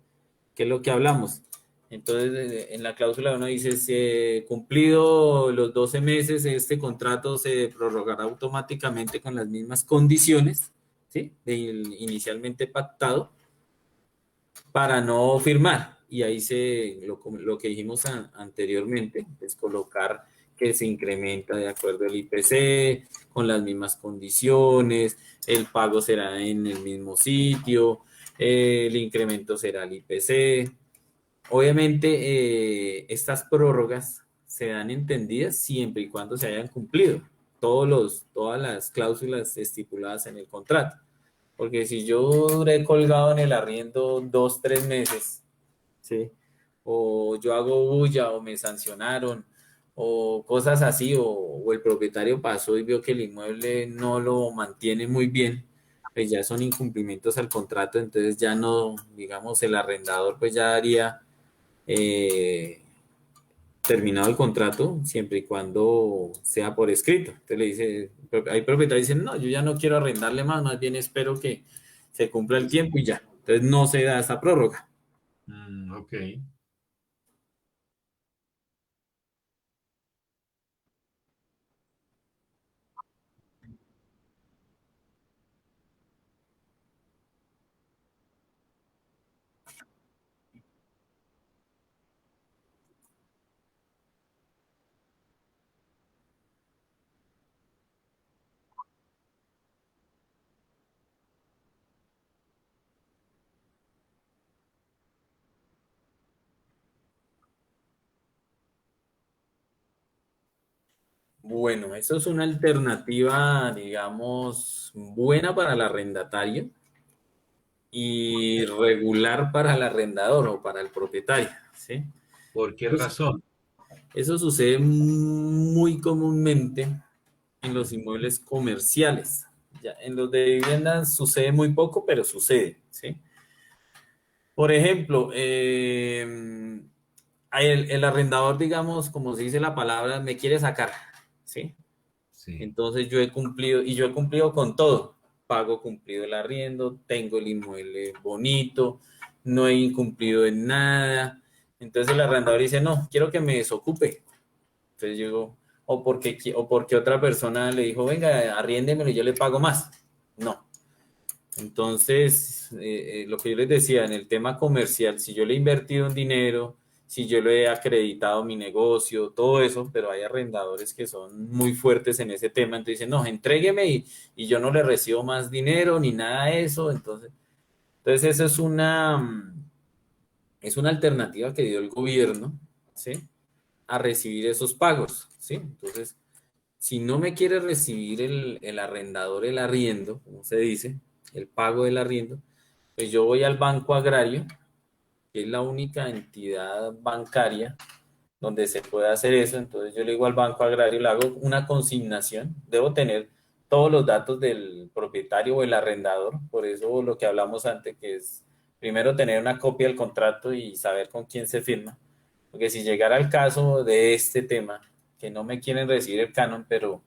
¿Qué es lo que hablamos? Entonces, en la cláusula uno dice, si cumplido los 12 meses, este contrato se prorrogará automáticamente con las mismas condiciones, ¿sí? Inicialmente pactado para no firmar. Y ahí lo que dijimos anteriormente, es colocar que se incrementa de acuerdo al IPC, con las mismas condiciones, el pago será en el mismo sitio, el incremento será el IPC. Obviamente, estas prórrogas se dan entendidas siempre y cuando se hayan cumplido todas las cláusulas estipuladas en el contrato. Porque si yo duré colgado en el arriendo 2, 3 meses, ¿sí? O yo hago bulla o me sancionaron o cosas así, o el propietario pasó y vio que el inmueble no lo mantiene muy bien, pues ya son incumplimientos al contrato, entonces ya no, digamos, el arrendador pues ya haría eh, terminado el contrato siempre y cuando sea por escrito. Entonces le dice, hay propietarios que dicen, no, yo ya no quiero arrendarle más bien espero que se cumpla el tiempo y ya. Entonces no se da esa prórroga. Ok. Bueno, eso es una alternativa, digamos, buena para el arrendatario y regular para el arrendador o para el propietario, ¿sí? ¿Por qué Eso, razón? eso sucede muy comúnmente en los inmuebles comerciales. Ya, en los de vivienda sucede muy poco, pero sucede, ¿sí? Por ejemplo, el arrendador, digamos, como se dice la palabra, me quiere sacar, ¿sí? sí. Entonces yo he cumplido, y yo he cumplido con todo. Pago cumplido el arriendo, tengo el inmueble bonito, no he incumplido en nada. Entonces el arrendador dice, no, quiero que me desocupe. Entonces yo digo, o porque otra persona le dijo, venga, arriéndemelo y yo le pago más. No. Entonces, lo que yo les decía, en el tema comercial, si yo le he invertido un dinero, si yo le he acreditado mi negocio, todo eso, pero hay arrendadores que son muy fuertes en ese tema, entonces dicen, no, entrégueme y yo no le recibo más dinero ni nada de eso. Entonces eso es una alternativa que dio el gobierno, ¿sí? A recibir esos pagos, ¿sí? Entonces, si no me quiere recibir el arrendador el arriendo, como se dice, el pago del arriendo, pues yo voy al Banco Agrario, que es la única entidad bancaria donde se puede hacer eso. Entonces yo le digo al Banco Agrario, le hago una consignación, debo tener todos los datos del propietario o el arrendador, por eso lo que hablamos antes, que es primero tener una copia del contrato y saber con quién se firma, porque si llegara el caso de este tema, que no me quieren recibir el canon, pero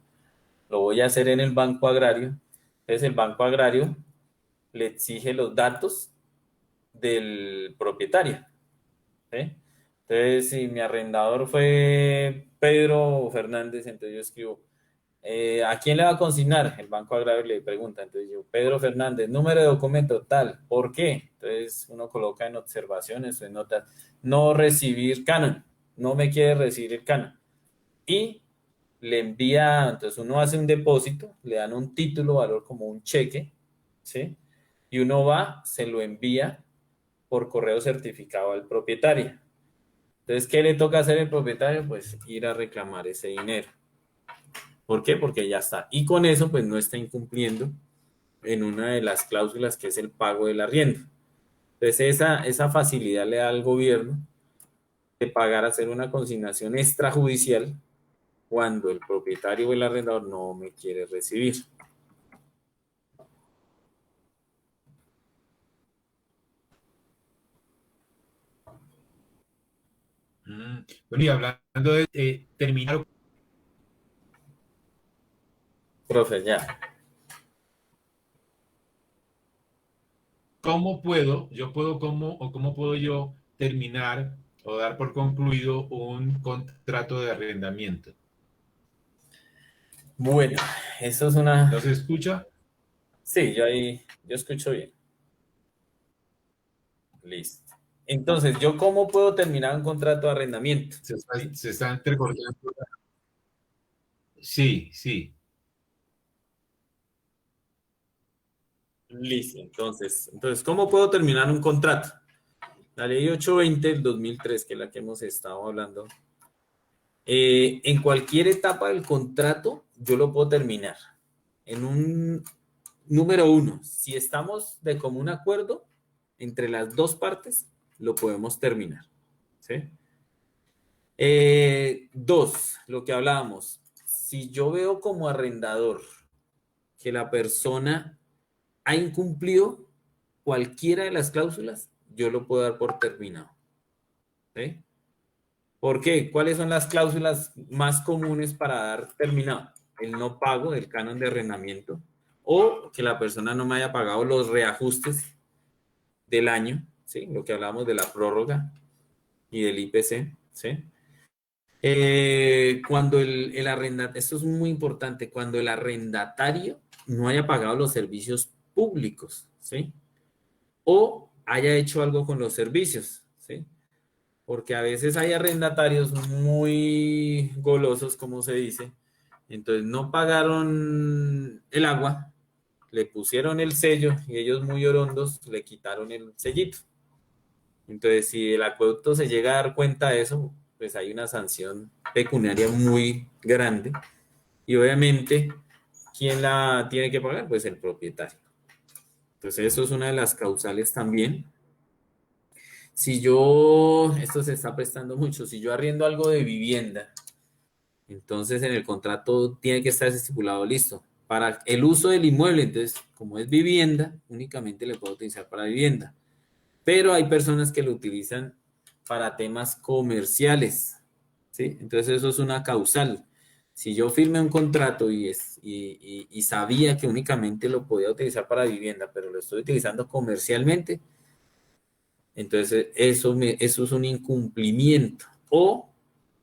lo voy a hacer en el Banco Agrario, entonces el Banco Agrario le exige los datos del propietario, ¿sí? Entonces, si mi arrendador fue Pedro Fernández, entonces yo escribo, ¿a quién le va a consignar? El Banco Agrario le pregunta, entonces yo, Pedro Fernández, número de documento tal, ¿por qué? Entonces uno coloca en observaciones o en notas, no recibir canon, no me quiere recibir el canon. Y le envía, entonces uno hace un depósito, le dan un título, valor como un cheque, ¿sí? Y uno va, se lo envía por correo certificado al propietario. Entonces, ¿qué le toca hacer el propietario? Pues ir a reclamar ese dinero. ¿Por qué? Porque ya está. Y con eso, pues no está incumpliendo en una de las cláusulas que es el pago del arriendo. Entonces, esa facilidad le da al gobierno de pagar, hacer una consignación extrajudicial cuando el propietario o el arrendador no me quiere recibir. Bueno, y hablando de terminar, Profe, ya. cómo puedo yo terminar o dar por concluido un contrato de arrendamiento? Bueno, eso es una... ¿No se escucha? Sí, yo escucho bien. Listo. Entonces, ¿yo cómo puedo terminar un contrato de arrendamiento? ¿Sí? Se está entrecortando. Sí, sí. Listo. Entonces, ¿cómo puedo terminar un contrato? La ley 820 del 2003, que es la que hemos estado hablando, en cualquier etapa del contrato, yo lo puedo terminar. En un número uno, si estamos de común acuerdo entre las dos partes, lo podemos terminar. ¿Sí? Dos, lo que hablábamos, si yo veo como arrendador que la persona ha incumplido cualquiera de las cláusulas, yo lo puedo dar por terminado. ¿Sí? ¿Por qué? ¿Cuáles son las cláusulas más comunes para dar terminado? El no pago del canon de arrendamiento o que la persona no me haya pagado los reajustes del año, ¿sí? Lo que hablamos de la prórroga y del IPC, ¿sí? Cuando el arrendatario, esto es muy importante, cuando el arrendatario no haya pagado los servicios públicos, ¿sí? O haya hecho algo con los servicios, ¿sí? Porque a veces hay arrendatarios muy golosos, como se dice, entonces no pagaron el agua, le pusieron el sello y ellos muy orondos le quitaron el sellito. Entonces, si el acueducto se llega a dar cuenta de eso, pues hay una sanción pecuniaria muy grande y obviamente, ¿quién la tiene que pagar? Pues el propietario. Entonces, eso es una de las causales también. Si yo, esto se está prestando mucho, si yo arriendo algo de vivienda, entonces en el contrato tiene que estar estipulado listo. Para el uso del inmueble, entonces, como es vivienda, únicamente le puedo utilizar para vivienda. Pero hay personas que lo utilizan para temas comerciales, ¿sí? Entonces eso es una causal. Si yo firmé un contrato y sabía que únicamente lo podía utilizar para vivienda, pero lo estoy utilizando comercialmente, entonces eso es un incumplimiento. O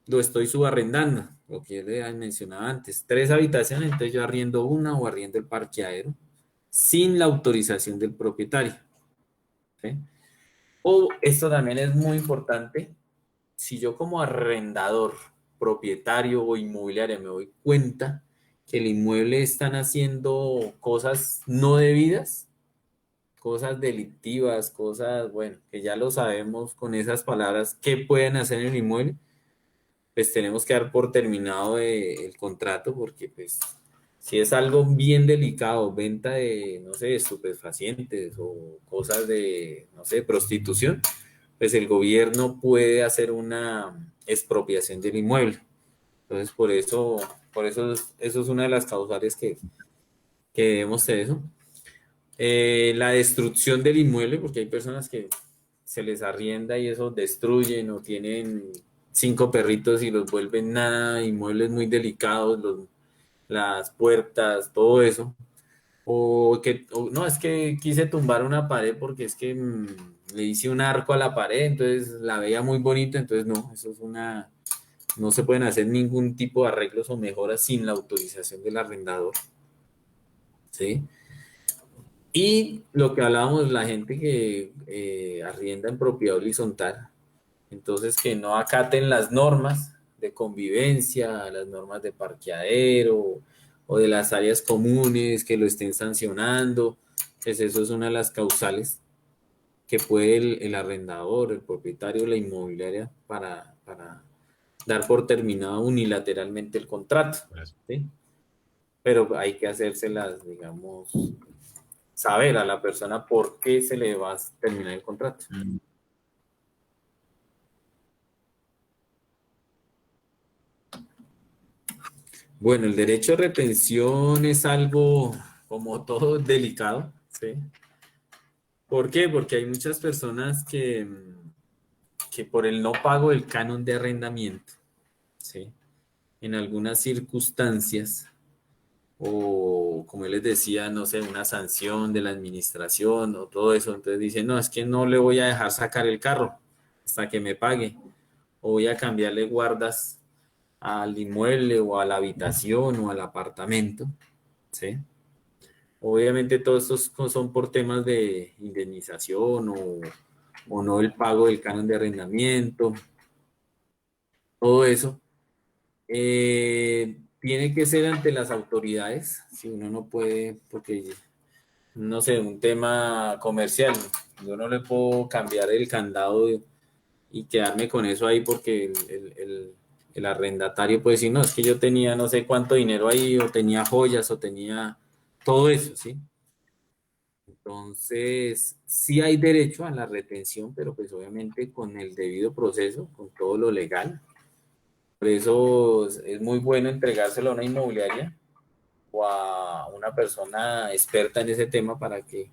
lo estoy subarrendando, lo que yo le mencionaba antes, 3 habitaciones, entonces yo arriendo una o arriendo el parqueadero sin la autorización del propietario. ¿Sí? O esto también es muy importante, si yo como arrendador, propietario o inmobiliaria me doy cuenta que el inmueble están haciendo cosas no debidas, cosas delictivas, cosas, bueno, que ya lo sabemos con esas palabras, qué pueden hacer en el inmueble, pues tenemos que dar por terminado el contrato porque pues si es algo bien delicado, venta de, no sé, estupefacientes o cosas de, no sé, prostitución, pues el gobierno puede hacer una expropiación del inmueble. Entonces, eso es una de las causales que debemos hacer eso. La destrucción del inmueble, porque hay personas que se les arrienda y eso destruyen o tienen 5 perritos y los vuelven nada, inmuebles muy delicados, las puertas, todo eso. No, es que quise tumbar una pared porque es que le hice un arco a la pared, entonces la veía muy bonita, entonces no, no se pueden hacer ningún tipo de arreglos o mejoras sin la autorización del arrendador, ¿sí? Y lo que hablábamos, la gente que arrienda en propiedad horizontal, entonces que no acaten las normas de convivencia, las normas de parqueadero o de las áreas comunes, que lo estén sancionando, pues eso es una de las causales que puede el arrendador, el propietario, la inmobiliaria para dar por terminado unilateralmente el contrato, ¿sí? Pero hay que hacérselas, digamos, saber a la persona por qué se le va a terminar el contrato. Bueno, el derecho a retención es algo como todo delicado, ¿sí? ¿Por qué? Porque hay muchas personas que por el no pago del canon de arrendamiento, ¿sí? En algunas circunstancias, o como les decía, no sé, una sanción de la administración o todo eso, entonces dicen, no, es que no le voy a dejar sacar el carro hasta que me pague, o voy a cambiarle guardas al inmueble o a la habitación o al apartamento, ¿sí? Obviamente todos estos son por temas de indemnización o no el pago del canon de arrendamiento, todo eso. Tiene que ser ante las autoridades, si uno no puede, porque, no sé, un tema comercial, yo no le puedo cambiar el candado y quedarme con eso ahí porque el arrendatario puede decir, no, es que yo tenía no sé cuánto dinero ahí, o tenía joyas, o tenía todo eso, ¿sí? Entonces, sí hay derecho a la retención, pero pues obviamente con el debido proceso, con todo lo legal. Por eso es muy bueno entregárselo a una inmobiliaria o a una persona experta en ese tema para que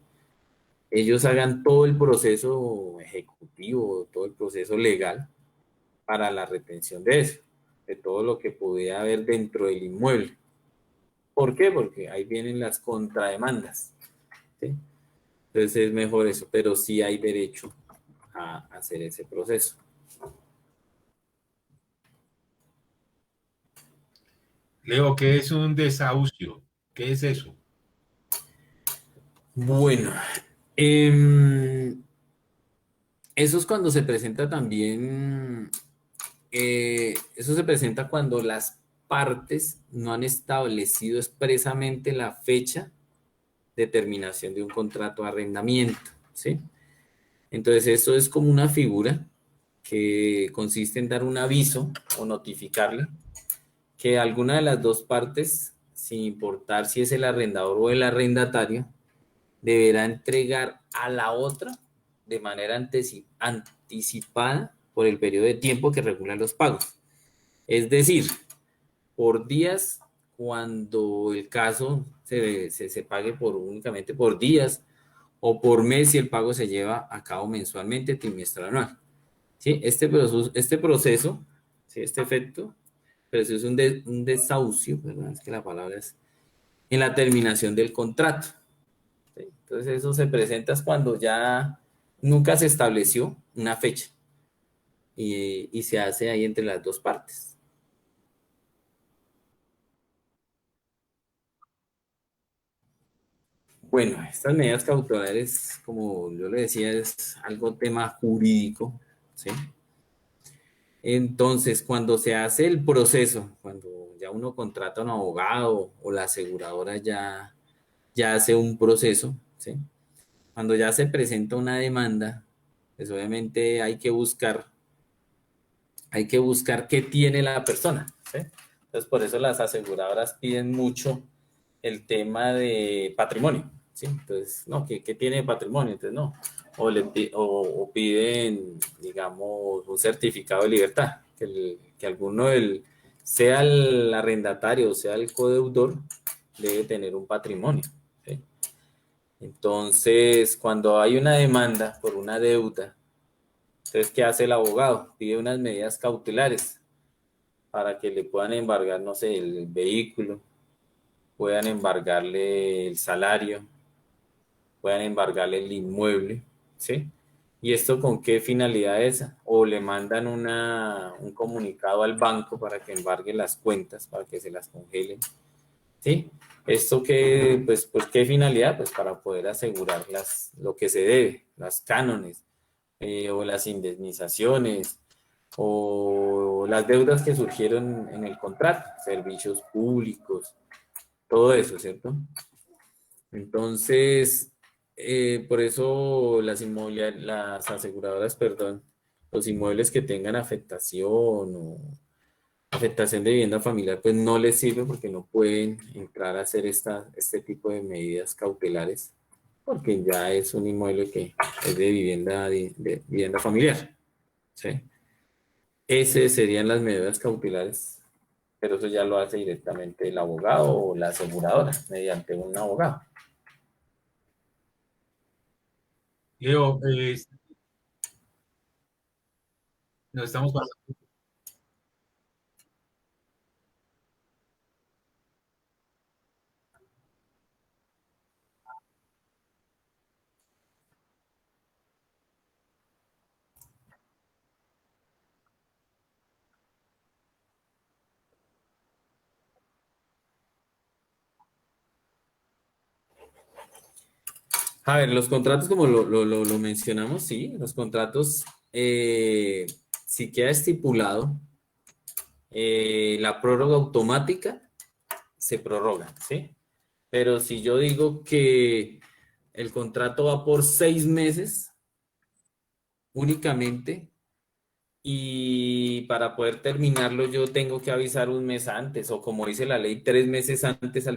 ellos hagan todo el proceso ejecutivo, todo el proceso legal para la retención de eso, de todo lo que pudiera haber dentro del inmueble. ¿Por qué? Porque ahí vienen las contrademandas, ¿sí? Entonces es mejor eso, pero sí hay derecho a hacer ese proceso. Leo, ¿qué es un desahucio? ¿Qué es eso? Bueno, eso es cuando se presenta también, eso se presenta cuando las partes no han establecido expresamente la fecha de terminación de un contrato de arrendamiento, ¿sí? Entonces, eso es como una figura que consiste en dar un aviso o notificarle que alguna de las dos partes, sin importar si es el arrendador o el arrendatario, deberá entregar a la otra de manera anticipada por el periodo de tiempo que regulan los pagos. Es decir, por días cuando el caso se pague únicamente por días, o por mes si el pago se lleva a cabo mensualmente, trimestral, anual. ¿Sí? Este proceso, ¿sí? Este efecto, pero eso es un desahucio, perdón, es que la palabra es en la terminación del contrato. ¿Sí? Entonces eso se presenta cuando ya nunca se estableció una fecha y se hace ahí entre las dos partes. Bueno, estas medidas cautelares, como yo le decía, es algo tema jurídico, ¿sí? Entonces, cuando se hace el proceso, cuando ya uno contrata a un abogado o la aseguradora ya hace un proceso, ¿sí? Cuando ya se presenta una demanda, pues obviamente hay que buscar qué tiene la persona, ¿sí? Entonces, por eso las aseguradoras piden mucho el tema de patrimonio, ¿sí? Entonces, no, ¿qué tiene de patrimonio? Entonces, no. O piden, digamos, un certificado de libertad, que alguno sea el arrendatario, o sea el codeudor, debe tener un patrimonio, ¿sí? Entonces, cuando hay una demanda por una deuda, entonces, ¿qué hace el abogado? Pide unas medidas cautelares para que le puedan embargar, no sé, el vehículo, puedan embargarle el salario, puedan embargarle el inmueble, ¿sí? ¿Y esto con qué finalidad es? O le mandan un comunicado al banco para que embargue las cuentas, para que se las congelen, ¿sí? ¿Esto qué, pues qué finalidad? Pues para poder asegurar lo que se debe, las cánones, o las indemnizaciones, o las deudas que surgieron en el contrato, servicios públicos, todo eso, ¿cierto? Entonces, por eso las aseguradoras, perdón, los inmuebles que tengan afectación o afectación de vivienda familiar, pues no les sirve porque no pueden entrar a hacer este tipo de medidas cautelares, porque ya es un inmueble que es de de vivienda familiar, ¿sí? Esas serían las medidas cautelares, pero eso ya lo hace directamente el abogado o la aseguradora mediante un abogado. Leo, nos estamos pasando. A ver, los contratos, como lo mencionamos, sí, los contratos, si queda estipulado, la prórroga automática se prorroga, ¿sí? Pero si yo digo que el contrato va por 6 meses únicamente, y para poder terminarlo yo tengo que avisar un mes antes, o como dice la ley, 3 meses antes al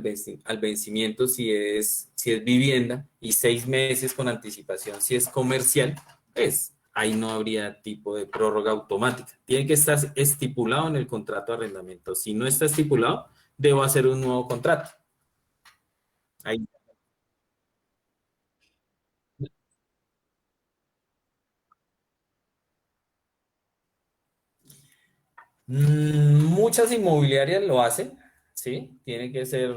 vencimiento si es vivienda, y 6 meses con anticipación si es comercial, pues ahí no habría tipo de prórroga automática. Tiene que estar estipulado en el contrato de arrendamiento. Si no está estipulado, debo hacer un nuevo contrato. Ahí. Muchas inmobiliarias lo hacen, ¿sí? Tiene que ser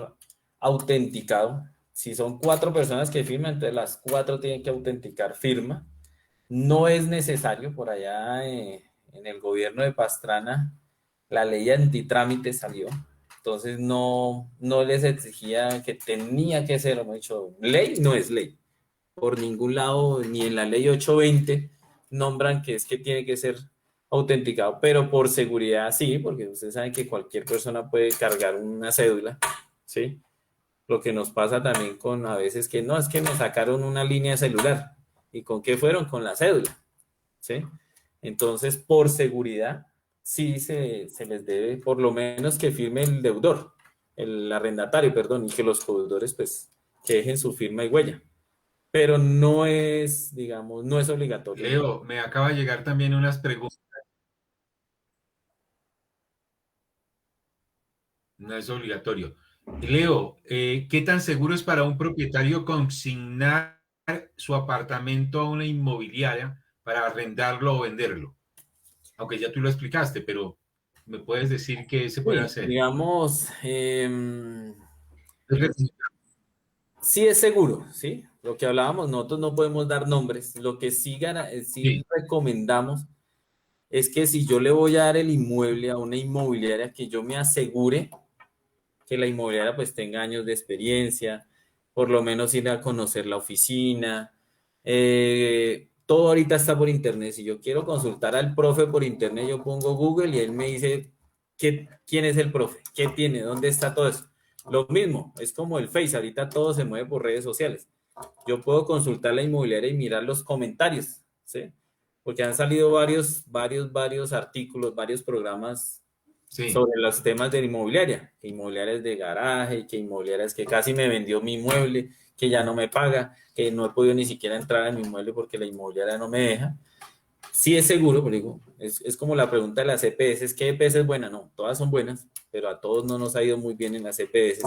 autenticado. Si son 4 personas que firman, entonces las 4 tienen que autenticar firma. No es necesario, por allá en el gobierno de Pastrana, la ley antitrámite salió. Entonces no les exigía que tenía que ser, hemos dicho, ley no es ley. Por ningún lado, ni en la ley 820 nombran que es que tiene que ser autenticado, pero por seguridad sí, porque ustedes saben que cualquier persona puede cargar una cédula, ¿sí? Lo que nos pasa también con a veces que no, es que nos sacaron una línea celular. ¿Y con qué fueron? Con la cédula, ¿sí? Entonces, por seguridad, sí se les debe por lo menos que firme el deudor, el arrendatario, perdón, y que los deudores pues que dejen su firma y huella, pero no es, digamos, no es obligatorio, ¿no? Leo, me acaba de llegar también unas preguntas. No es obligatorio. Leo, ¿qué tan seguro es para un propietario consignar su apartamento a una inmobiliaria para arrendarlo o venderlo? Aunque ya tú lo explicaste, pero ¿Me puedes decir qué se puede Sí, hacer? digamos, Es recomendable. sí es seguro, ¿sí? Lo que hablábamos, nosotros no podemos dar nombres. Lo que sí, sí Sí, recomendamos es que si yo le voy a dar el inmueble a una inmobiliaria, que yo me asegure que la inmobiliaria pues tenga años de experiencia, por lo menos ir a conocer la oficina. Todo ahorita está por internet. Si yo quiero consultar al profe por internet, yo pongo Google y él me dice quién es el profe, qué tiene, dónde está todo eso. Lo mismo, es como el Face, ahorita todo se mueve por redes sociales. Yo puedo consultar la inmobiliaria y mirar los comentarios, ¿sí? Porque han salido varios artículos, varios programas sí. sobre los temas de inmobiliaria, que inmobiliarias de garaje, que inmobiliarias que casi me vendió mi inmueble, que ya no me paga, que no he podido ni siquiera entrar a mi inmueble porque la inmobiliaria no me deja. Sí es seguro, pero digo, es como la pregunta de las EPS, ¿qué EPS es buena? No, todas son buenas, pero a todos no nos ha ido muy bien en las EPS.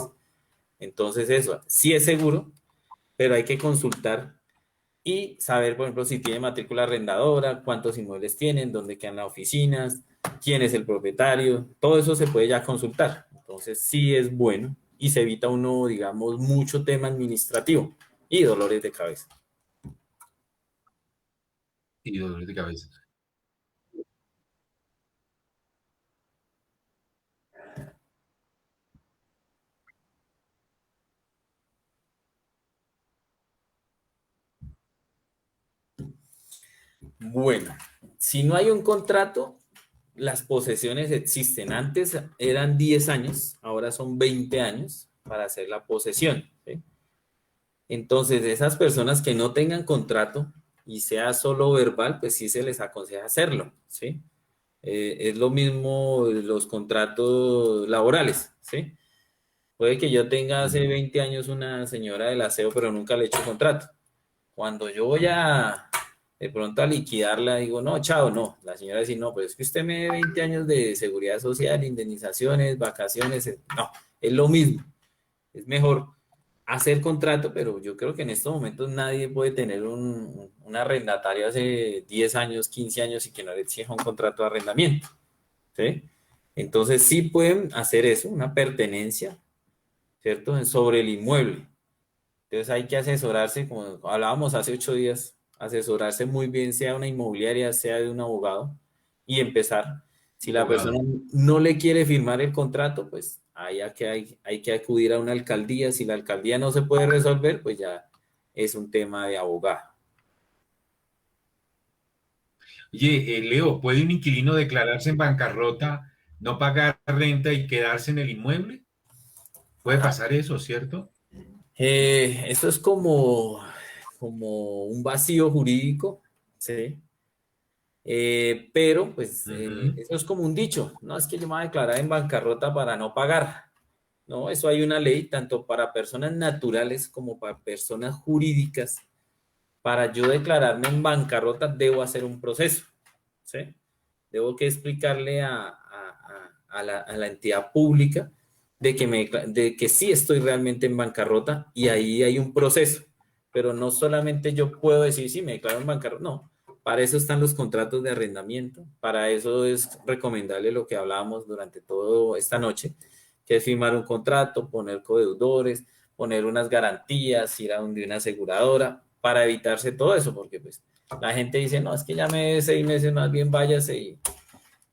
Entonces eso, sí es seguro, pero hay que consultar y saber, por ejemplo, si tiene matrícula arrendadora, cuántos inmuebles tienen, dónde quedan las oficinas, quién es el propietario, todo eso se puede ya consultar. Entonces, sí es bueno y se evita uno, digamos, mucho tema administrativo y dolores de cabeza. Y dolor de cabeza. Bueno, si no hay un contrato, las posesiones existen. Antes eran 10 años, ahora son 20 años para hacer la posesión, ¿sí? Entonces, esas personas que no tengan contrato y sea solo verbal, pues sí se les aconseja hacerlo, ¿sí? Es lo mismo los contratos laborales, ¿sí? Puede que yo tenga hace Ujú. 20 años una señora del aseo, pero nunca le he hecho contrato. Cuando yo voy a de pronto a liquidarla, digo, no, chao, no. La señora dice, no, pues es que usted me debe 20 años de seguridad social, indemnizaciones, vacaciones, no, es lo mismo. Es mejor hacer contrato, pero yo creo que en estos momentos nadie puede tener un arrendatario hace 10 años, 15 años y que no le exija un contrato de arrendamiento, ¿sí? Entonces sí pueden hacer eso, una pertenencia, ¿cierto? Sobre el inmueble. Entonces hay que asesorarse, como hablábamos hace 8 días, asesorarse muy bien, sea una inmobiliaria, sea de un abogado, y empezar. Si la persona Abogado. no le quiere firmar el contrato, pues ahí hay que acudir a una alcaldía. Si la alcaldía no se puede resolver, pues ya es un tema de abogado. Oye, Leo, ¿puede un inquilino declararse en bancarrota, no pagar renta y quedarse en el inmueble? Puede pasar eso, ¿cierto? Eso es como un vacío jurídico, ¿sí? Pero pues Ujú. eso es como un dicho, no es que yo me voy a declarar en bancarrota para no pagar, no, eso hay una ley tanto para personas naturales como para personas jurídicas. Para yo declararme en bancarrota debo hacer un proceso, ¿sí? Debo que explicarle a la entidad pública de que sí estoy realmente en bancarrota y ahí hay un proceso. Pero no solamente yo puedo decir, sí, me declaro en bancarrota, no. Para eso están los contratos de arrendamiento, para eso es recomendable lo que hablábamos durante toda esta noche, que es firmar un contrato, poner codeudores, poner unas garantías, ir a donde una aseguradora, para evitarse todo eso, porque pues la gente dice, no, es que ya me dé 6 meses, más bien váyase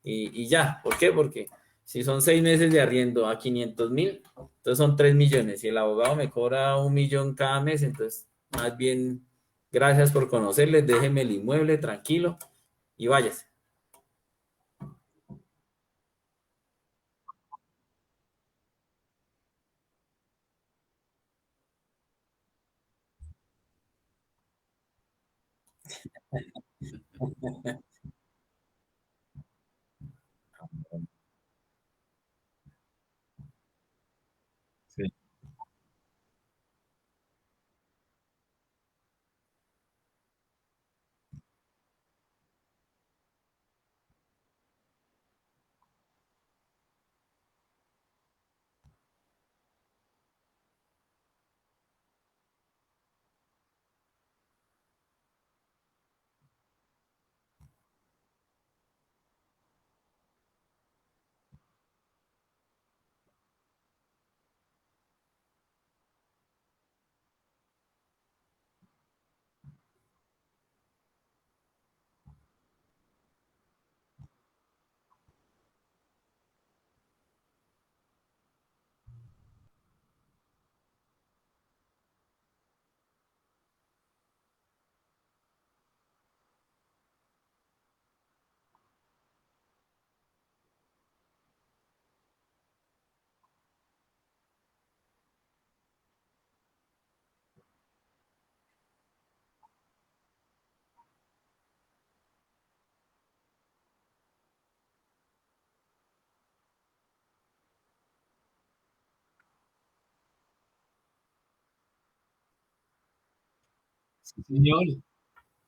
y ya. ¿Por qué? Porque si son 6 meses de arriendo a 500.000, entonces son 3 millones y el abogado me cobra 1 millón cada mes, entonces más bien, gracias por conocerles, déjeme el inmueble tranquilo y váyase. Sí. Sí, señor.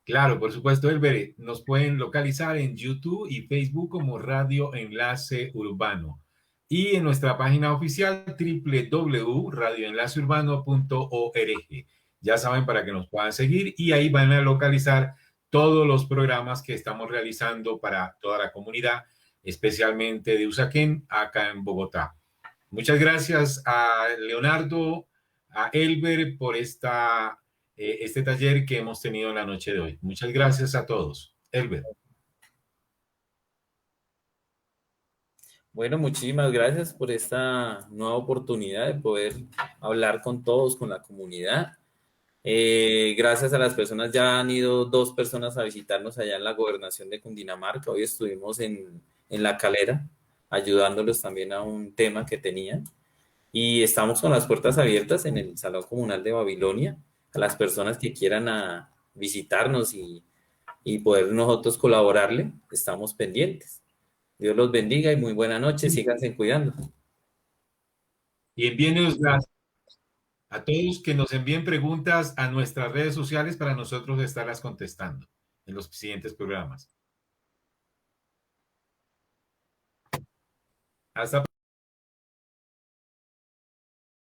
Claro, por supuesto, Elber, nos pueden localizar en YouTube y Facebook como Radio Enlace Urbano y en nuestra página oficial www.radioenlaceurbano.org. Ya saben para que nos puedan seguir y ahí van a localizar todos los programas que estamos realizando para toda la comunidad, especialmente de Usaquén, acá en Bogotá. Muchas gracias a Leonardo, a Elber por este taller que hemos tenido en la noche de hoy. Muchas gracias a todos. Elber. Bueno, muchísimas gracias por esta nueva oportunidad de poder hablar con todos, con la comunidad. Gracias a las personas, ya han ido 2 personas a visitarnos allá en la gobernación de Cundinamarca. Hoy estuvimos en La Calera, ayudándolos también a un tema que tenían. Y estamos con las puertas abiertas en el Salón Comunal de Babilonia a las personas que quieran visitarnos y poder nosotros colaborarle. Estamos pendientes. Dios los bendiga y muy buena noche. Síganse cuidando. Y envíenos a todos que nos envíen preguntas a nuestras redes sociales para nosotros estarlas contestando en los siguientes programas. Hasta